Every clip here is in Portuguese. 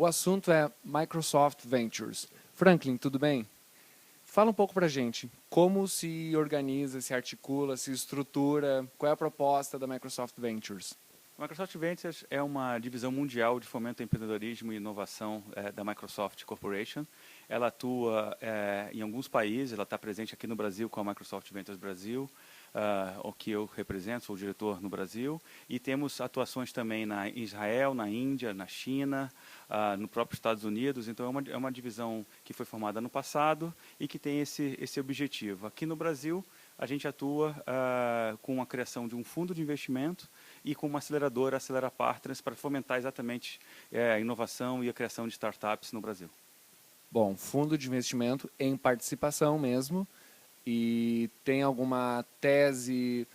assunto é Microsoft Ventures. Franklin, tudo bem? Fala um pouco para a gente, como se organiza, se articula, se estrutura, qual é a proposta da Microsoft Ventures? A Microsoft Ventures é uma divisão mundial de fomento ao empreendedorismo e inovação da Microsoft Corporation. Ela atua em alguns países, ela está presente aqui no Brasil com a Microsoft Ventures Brasil, o que eu represento, sou o diretor no Brasil, e temos atuações também em Israel, na Índia, na China, no próprio Estados Unidos. Então é uma divisão que foi formada no passado e que tem esse objetivo. Aqui no Brasil, a gente atua com a criação de um fundo de investimento e com uma aceleradora, a Acelera Partners, para fomentar exatamente a inovação e a criação de startups no Brasil. Bom, fundo de investimento em participação mesmo, e tem alguma tese,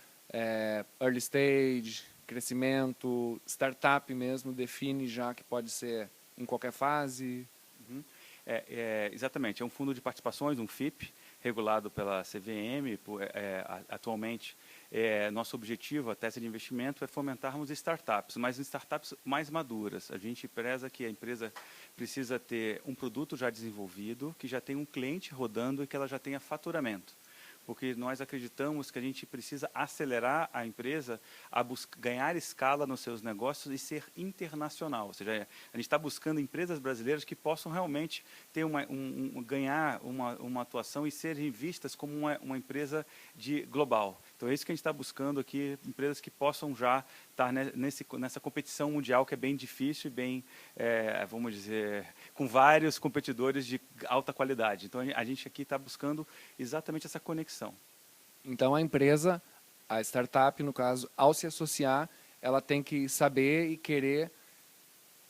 early stage, crescimento, startup mesmo, define já que pode ser em qualquer fase? Uhum. Exatamente, é um fundo de participações, um FIP, regulado pela CVM. Atualmente, nosso objetivo, a tese de investimento, é fomentarmos startups, mas startups mais maduras. A gente preza que a empresa precisa ter um produto já desenvolvido, que já tem um cliente rodando e que ela já tenha faturamento. Porque nós acreditamos que a gente precisa acelerar a empresa a ganhar escala nos seus negócios e ser internacional. Ou seja, a gente está buscando empresas brasileiras que possam realmente ter ganhar uma atuação e serem vistas como uma empresa global. Então é isso que a gente está buscando aqui, empresas que possam já estar nessa competição mundial que é bem difícil e bem, vamos dizer, com vários competidores de alta qualidade. Então a gente aqui está buscando exatamente essa conexão. Então a empresa, a startup no caso, ao se associar, ela tem que saber e querer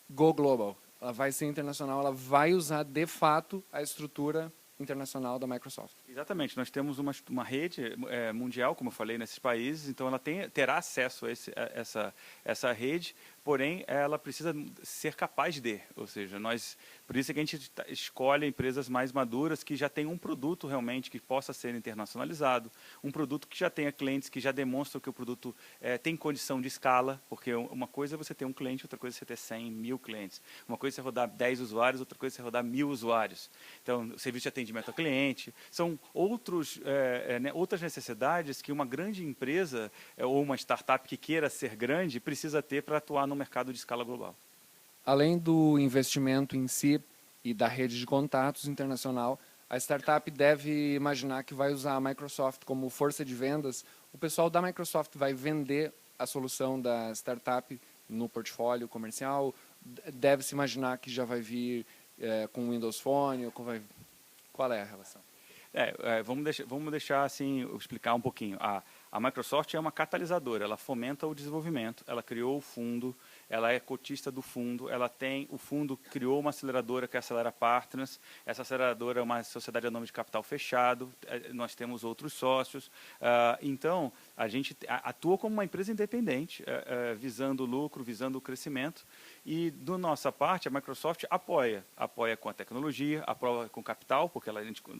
go global. Ela vai ser internacional, ela vai usar de fato a estrutura internacional da Microsoft. Exatamente, nós temos uma rede mundial, como eu falei, nesses países, então ela terá acesso a essa rede, porém ela precisa ser capaz ou seja, por isso é que a gente escolhe empresas mais maduras que já têm um produto realmente que possa ser internacionalizado, um produto que já tenha clientes que já demonstram que o produto tem condição de escala, porque uma coisa é você ter um cliente, outra coisa é você ter 100 mil clientes, uma coisa é você rodar 10 usuários, outra coisa é você rodar 1000 usuários. Então, o serviço de atendimento ao cliente, são outras necessidades que uma grande empresa ou uma startup que queira ser grande precisa ter para atuar no mercado de escala global. Além do investimento em si e da rede de contatos internacional, a startup deve imaginar que vai usar a Microsoft como força de vendas. O pessoal da Microsoft vai vender a solução da startup no portfólio comercial. Deve-se imaginar que já vai vir com Windows Phone. Qual é a relação? Vamos deixar assim, explicar um pouquinho. A Microsoft é uma catalisadora, ela fomenta o desenvolvimento, ela criou o fundo, ela é cotista do fundo, o fundo criou uma aceleradora que é a Acelera Partners, essa aceleradora é uma sociedade anônima de capital fechado, nós temos outros sócios, então a gente atua como uma empresa independente, visando o lucro, visando o crescimento, e da nossa parte a Microsoft apoia com a tecnologia, apoia com capital, porque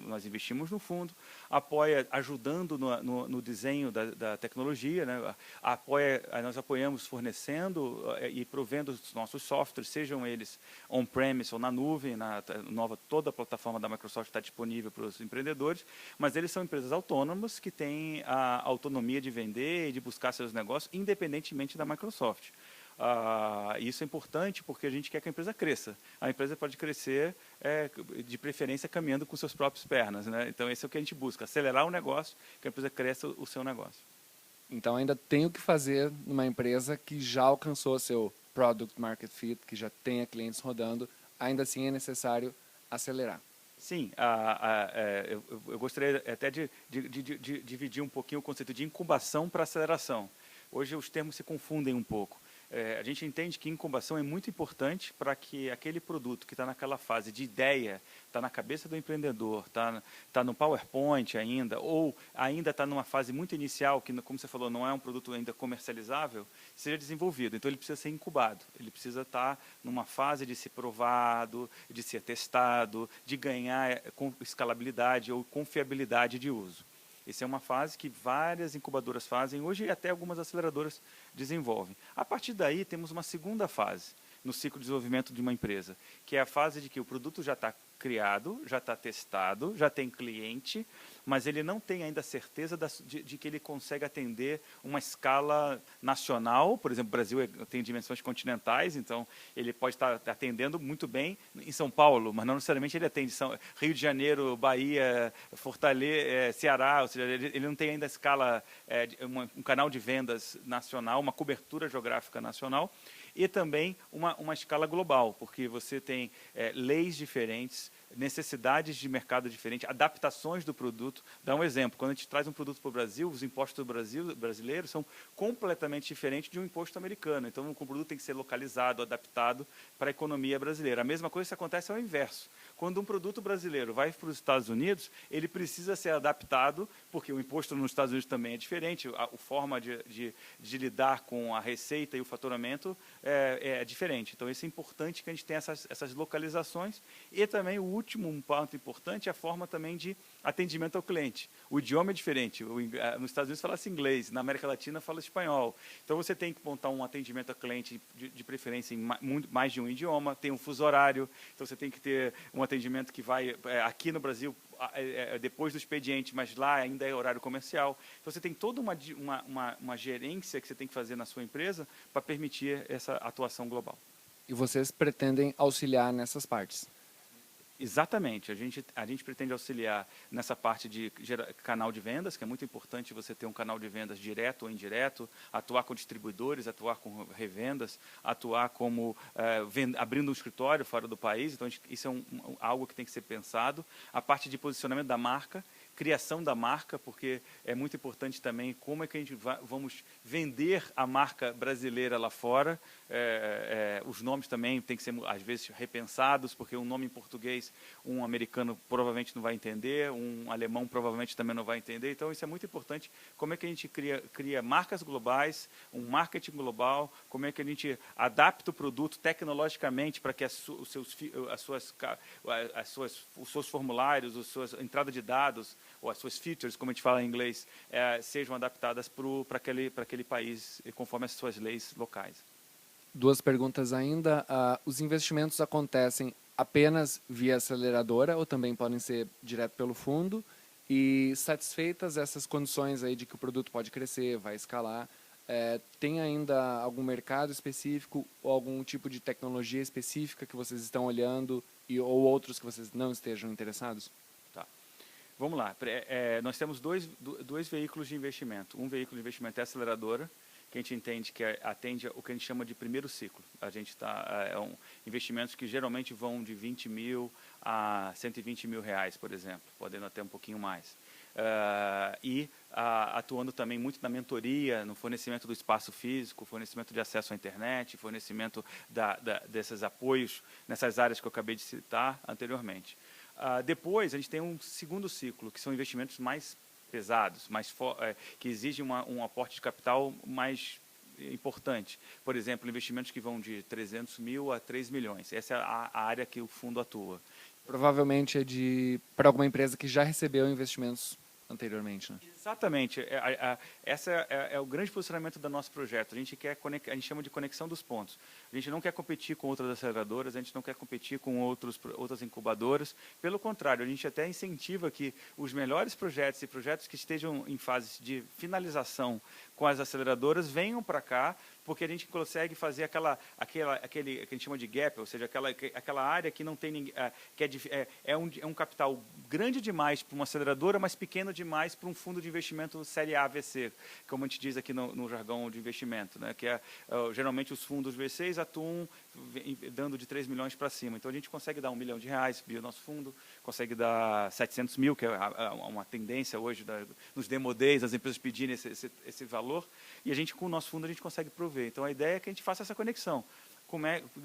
nós investimos no fundo, apoia ajudando no desenho da tecnologia, né? Nós apoiamos fornecendo e provendo os nossos softwares, sejam eles on-premise ou na nuvem, toda a plataforma da Microsoft está disponível para os empreendedores, mas eles são empresas autônomas que têm a autonomia de vender e de buscar seus negócios independentemente da Microsoft. Isso é importante porque a gente quer que a empresa cresça. A empresa pode crescer, de preferência, caminhando com suas próprias pernas, né? Então, esse é o que a gente busca, acelerar o negócio, que a empresa cresça o seu negócio. Então, ainda tem o que fazer numa empresa que já alcançou seu Product Market Fit, que já tenha clientes rodando, ainda assim é necessário acelerar. Sim, eu gostaria até de dividir um pouquinho o conceito de incubação para aceleração. Hoje os termos se confundem um pouco. A gente entende que incubação é muito importante para que aquele produto que está naquela fase de ideia, está na cabeça do empreendedor, está no PowerPoint ainda, ou ainda está numa fase muito inicial, que, como você falou, não é um produto ainda comercializável, seja desenvolvido. Então, ele precisa ser incubado, ele precisa estar numa fase de ser provado, de ser testado, de ganhar escalabilidade ou confiabilidade de uso. Essa é uma fase que várias incubadoras fazem, hoje até algumas aceleradoras desenvolvem. A partir daí, temos uma segunda fase. no ciclo de desenvolvimento de uma empresa, que é a fase de que o produto já está criado, já está testado, já tem cliente, mas ele não tem ainda a certeza de que ele consegue atender uma escala nacional. Por exemplo, o Brasil tem dimensões continentais, então ele pode estar atendendo muito bem em São Paulo, mas não necessariamente ele atende Rio de Janeiro, Bahia, Fortaleza, Ceará, ou seja, ele não tem ainda a escala, um canal de vendas nacional, uma cobertura geográfica nacional, e também uma escala global, porque você tem leis diferentes, necessidades de mercado diferentes, adaptações do produto. Dá um exemplo, quando a gente traz um produto para o Brasil, os impostos do brasileiro são completamente diferentes de um imposto americano. Então, o produto tem que ser localizado, adaptado para a economia brasileira. A mesma coisa acontece ao inverso. Quando um produto brasileiro vai para os Estados Unidos, ele precisa ser adaptado, porque o imposto nos Estados Unidos também é diferente, a forma de lidar com a receita e o faturamento é diferente. Então, isso é importante que a gente tenha essas localizações. E também o último ponto importante é a forma também de atendimento ao cliente. O idioma é diferente. Nos Estados Unidos fala-se inglês, na América Latina fala espanhol. Então, você tem que montar um atendimento ao cliente de preferência em mais de um idioma, tem um fuso horário, então você tem que ter um atendimento que vai, aqui no Brasil, depois do expediente, mas lá ainda é horário comercial. Então, você tem toda uma gerência que você tem que fazer na sua empresa para permitir essa atuação global. E vocês pretendem auxiliar nessas partes? Exatamente. A gente pretende auxiliar nessa parte de canal de vendas, que é muito importante você ter um canal de vendas direto ou indireto, atuar com distribuidores, atuar com revendas, atuar como abrindo um escritório fora do país. Então, isso é algo que tem que ser pensado. A parte de posicionamento da marca, criação da marca, porque é muito importante também como é que a gente vamos vender a marca brasileira lá fora. Os nomes também têm que ser, às vezes, repensados, porque um nome em português, um americano provavelmente não vai entender, um alemão provavelmente também não vai entender. Então, isso é muito importante, como é que a gente cria marcas globais, um marketing global, como é que a gente adapta o produto tecnologicamente para que os seus formulários, a sua entrada de dados, ou as suas features, como a gente fala em inglês, sejam adaptadas para aquele país, conforme as suas leis locais. Duas perguntas ainda. Os investimentos acontecem apenas via aceleradora ou também podem ser direto pelo fundo? E satisfeitas essas condições aí de que o produto pode crescer, vai escalar, tem ainda algum mercado específico ou algum tipo de tecnologia específica que vocês estão olhando ou outros que vocês não estejam interessados? Tá. Vamos lá. Nós temos dois veículos de investimento. Um veículo de investimento é a aceleradora, que a gente entende que atende o que a gente chama de primeiro ciclo. A gente investimentos que geralmente vão de 20 mil a 120 mil reais, por exemplo, podendo até um pouquinho mais. Atuando também muito na mentoria, no fornecimento do espaço físico, fornecimento de acesso à internet, fornecimento desses apoios nessas áreas que eu acabei de citar anteriormente. Depois, a gente tem um segundo ciclo, que são investimentos mais pesados, que exigem um aporte de capital mais importante. Por exemplo, investimentos que vão de 300 mil a 3 milhões. Essa é a área que o fundo atua. Provavelmente é para alguma empresa que já recebeu investimentos anteriormente, né? Exatamente. Esse é o grande posicionamento do nosso projeto. A gente chama de conexão dos pontos. A gente não quer competir com outras aceleradoras, a gente não quer competir com outras incubadoras. Pelo contrário, a gente até incentiva que os melhores projetos e projetos que estejam em fase de finalização com as aceleradoras venham para cá, porque a gente consegue fazer aquele que a gente chama de gap, ou seja, aquela área que não tem ninguém, é um capital grande demais para uma aceleradora, mas pequeno demais para um fundo de investimento série A, VC, como a gente diz aqui no jargão de investimento, né? Que geralmente os fundos VCs atuam dando de 3 milhões para cima. Então a gente consegue dar R$1 milhão via nosso fundo, consegue dar 700 mil, que é uma tendência hoje nos demo days, as empresas pedirem esse valor, e a gente, com o nosso fundo, a gente consegue prover. Então a ideia é que a gente faça essa conexão.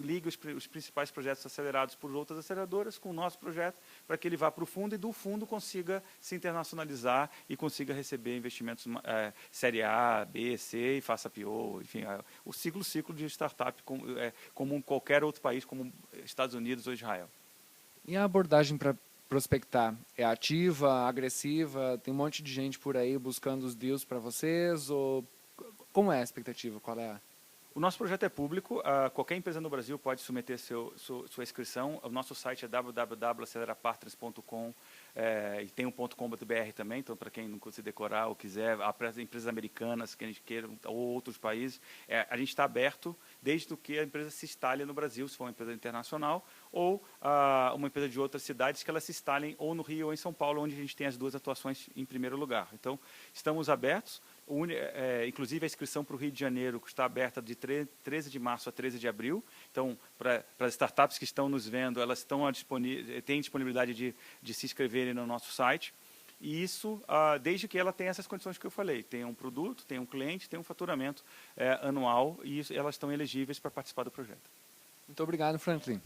Liga os principais projetos acelerados por outras aceleradoras com o nosso projeto, para que ele vá para o fundo e do fundo consiga se internacionalizar e consiga receber investimentos série A, B, C e faça PO, enfim, o ciclo de startup como qualquer outro país, como Estados Unidos ou Israel. E a abordagem para prospectar é ativa, agressiva? Tem um monte de gente por aí buscando os deals para vocês? Ou como é a expectativa? Qual é a... O nosso projeto é público, qualquer empresa no Brasil pode submeter sua inscrição. O nosso site é www.acelerapartners.com e tem um .com.br também, então para quem não conseguir decorar ou quiser, empresas americanas que a gente queira, ou outros países, a gente está aberto desde que a empresa se instale no Brasil, se for uma empresa internacional, ou uma empresa de outras cidades que elas se instalem ou no Rio ou em São Paulo, onde a gente tem as duas atuações em primeiro lugar. Então, estamos abertos. Inclusive, a inscrição para o Rio de Janeiro está aberta de 13 de março a 13 de abril. Então, para as startups que estão nos vendo, elas têm disponibilidade de se inscreverem no nosso site. E isso, desde que ela tenha essas condições que eu falei. Tem um produto, tem um cliente, tem um faturamento anual e elas estão elegíveis para participar do projeto. Muito obrigado, Franklin.